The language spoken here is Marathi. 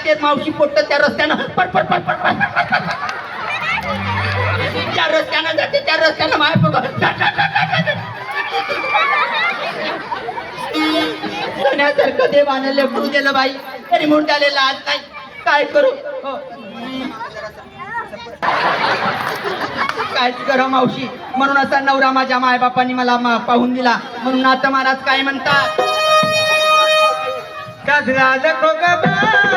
जाते मावशी पोट्ट त्या रस्त्यानं पटपट पटपट पटपट त्या रस्त्यानं जाते त्या रस्त्यानं माय सोन्यासारखं देवानं लेकरू दिलं बाई तरी मुंडालेला आज नाही काय करू कायच करा मावशी म्हणून असा नवरा माझ्या मायबापांनी मला पाहून दिला म्हणून आता महाराज काय म्हणतात कजरा नको ग